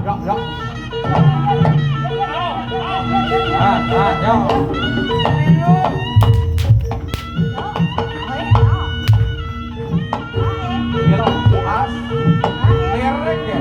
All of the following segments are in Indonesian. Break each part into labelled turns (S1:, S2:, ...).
S1: Yok, yok. Yo. Gitu, pas. Lerek ya.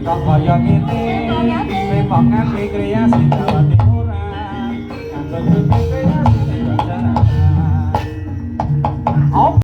S1: Kok kaya ngene memang nganti kreasi Jawa Timuran kanggo kreasi